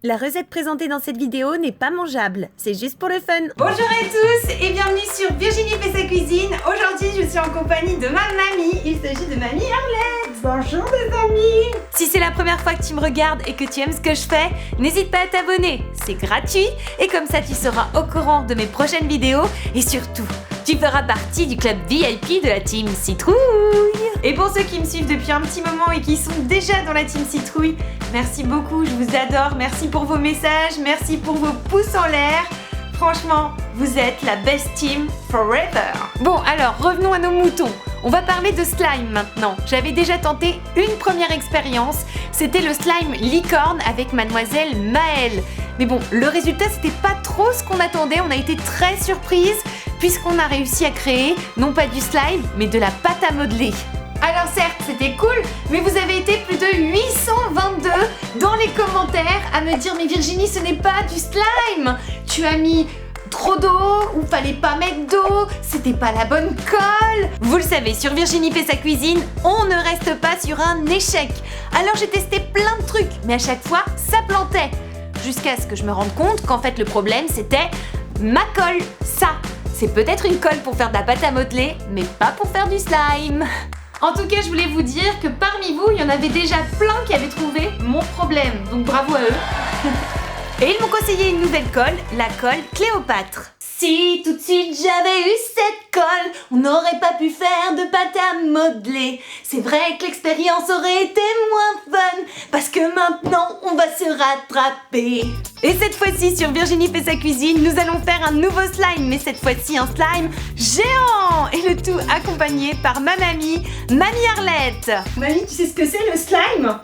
La recette présentée dans cette vidéo n'est pas mangeable, c'est juste pour le fun. Bonjour à tous et bienvenue sur Virginie fait sa cuisine. Aujourd'hui je suis en compagnie de ma mamie, il s'agit de mamie Arlette. Bonjour les amis. Si c'est la première fois que tu me regardes et que tu aimes ce que je fais, n'hésite pas à t'abonner, c'est gratuit et comme ça tu seras au courant de mes prochaines vidéos et surtout, tu feras partie du club VIP de la team Citrouille. Et pour ceux qui me suivent depuis un petit moment et qui sont déjà dans la team Citrouille, merci beaucoup, je vous adore, merci pour vos messages, merci pour vos pouces en l'air. Franchement, vous êtes la best team forever. Bon, alors revenons à nos moutons. On va parler de slime maintenant. J'avais déjà tenté une première expérience, c'était le slime licorne avec mademoiselle Maëlle. Mais bon, le résultat c'était pas trop ce qu'on attendait, on a été très surprise puisqu'on a réussi à créer non pas du slime, mais de la pâte à modeler. Alors certes, c'était cool, mais vous avez été plus de 822 dans les commentaires à me dire « Mais Virginie, ce n'est pas du slime! Tu as mis trop d'eau ou fallait pas mettre d'eau, c'était pas la bonne colle !» Vous le savez, sur Virginie fait sa cuisine, on ne reste pas sur un échec. Alors j'ai testé plein de trucs, mais à chaque fois, ça plantait. Jusqu'à ce que je me rende compte qu'en fait le problème c'était ma colle, ça. C'est peut-être une colle pour faire de la pâte à modeler, mais pas pour faire du slime. En tout cas, je voulais vous dire que parmi vous, il y en avait déjà plein qui avaient trouvé mon problème, donc bravo à eux. Et ils m'ont conseillé une nouvelle colle, la colle Cléopâtre. Si tout de suite j'avais eu cette colle, on n'aurait pas pu faire de pâte à modeler. C'est vrai que l'expérience aurait été moins fun, parce que maintenant on va se rattraper. Et cette fois-ci sur Virginie fait sa cuisine, nous allons faire un nouveau slime, mais cette fois-ci un slime géant. Et le tout accompagné par ma mamie, Mamie Arlette. Mamie, tu sais ce que c'est le slime ?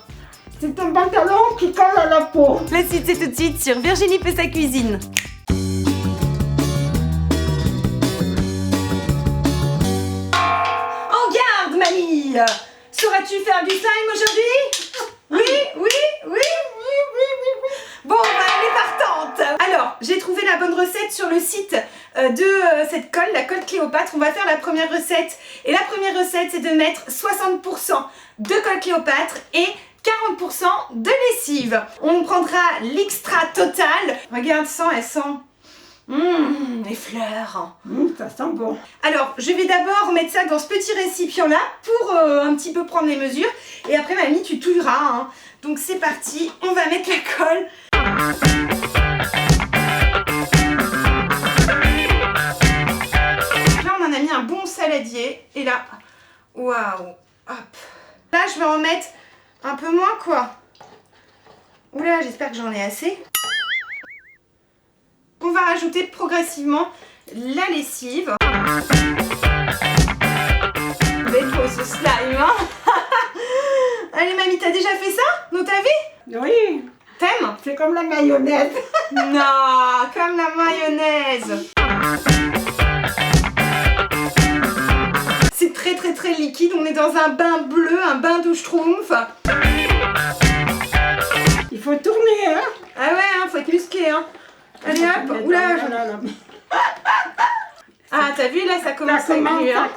C'est un pantalon qui colle à la peau. La suite c'est tout de suite sur Virginie fait sa cuisine. Mamie, sauras-tu faire du slime aujourd'hui ? Oui. Bon, elle est partante. Alors, j'ai trouvé la bonne recette sur le site de cette colle, la colle Cléopâtre. On va faire la première recette. Et la première recette, c'est de mettre 60% de colle Cléopâtre et 40% de lessive. On prendra l'extra total. Regarde, elle sent... les fleurs. Ça sent bon. Alors, je vais d'abord mettre ça dans ce petit récipient-là pour un petit peu prendre les mesures. Et après, mamie, tu touilleras. Hein. Donc, c'est parti. On va mettre la colle. Là, on en a mis un bon saladier. Et là, waouh. Hop. Là, je vais en mettre un peu moins, quoi. Oula, j'espère que j'en ai assez. On va rajouter progressivement la lessive. Belle beau ce slime, hein. Allez mamie, t'as déjà fait ça dans ta vie ? Oui. T'aimes ? C'est comme la mayonnaise. Non, comme la mayonnaise. C'est très liquide, on est dans un bain bleu, un bain de schtroumpf. Il faut tourner, hein. Ah ouais, hein, faut être musclé, hein. Allez hop, oula, Ah, t'as vu, là, ça commence à gluer, hein.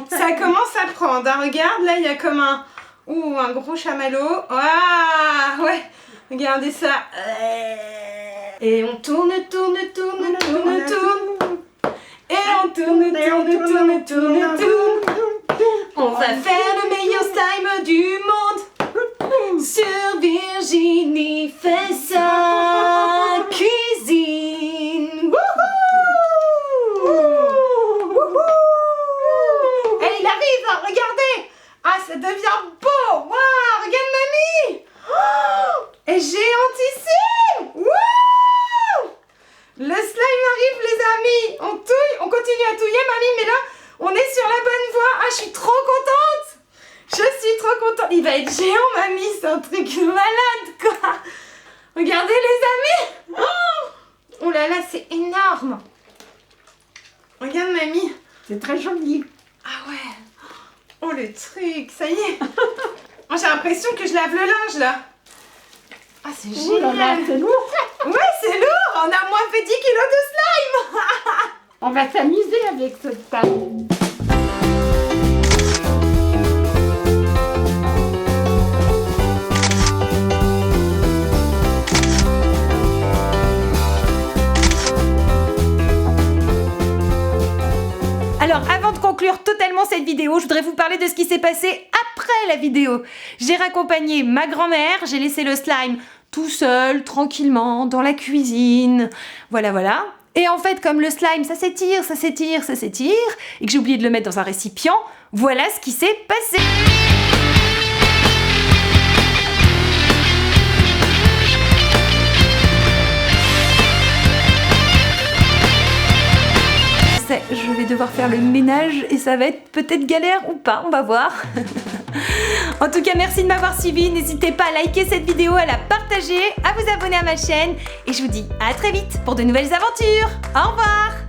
Ça commence à prendre, hein. Regarde, là, il y a comme un... Ouh, un gros chamallow. Ah, ouais, regardez ça. Et on tourne. Et on tourne. On va faire le meilleur slime du monde. Sur Virginie fait sa cuisine. Et il arrive, hein, regardez. Ah, ça devient beau. Waouh, regarde mamie. Oh, et géantissime. Wouh. Le slime arrive les amis. On touille, on continue à touiller mamie, mais là, on est sur la bonne voie. Ah, je suis trop contente. Je suis trop contente. Il va être géant, mamie. C'est un truc malade, quoi. Regardez, les amis. Oh là là, c'est énorme. Regarde, mamie. C'est très joli. Ah ouais. Oh, le truc. Ça y est. Oh, j'ai l'impression que je lave le linge, là. Ah, c'est génial. C'est lourd. Ouais, c'est lourd. On a moins fait 10 kilos de slime. On va s'amuser avec cette table. conclure totalement cette vidéo, je voudrais vous parler de ce qui s'est passé après la vidéo. J'ai raccompagné ma grand-mère, j'ai laissé le slime tout seul, tranquillement, dans la cuisine. Voilà. Et en fait, comme le slime, ça s'étire, et que j'ai oublié de le mettre dans un récipient, voilà ce qui s'est passé. Je vais devoir faire le ménage et ça va être peut-être galère ou pas, on va voir. En tout cas, merci de m'avoir suivi. N'hésitez pas à liker cette vidéo, à la partager, à vous abonner à ma chaîne. Et je vous dis à très vite pour de nouvelles aventures. Au revoir!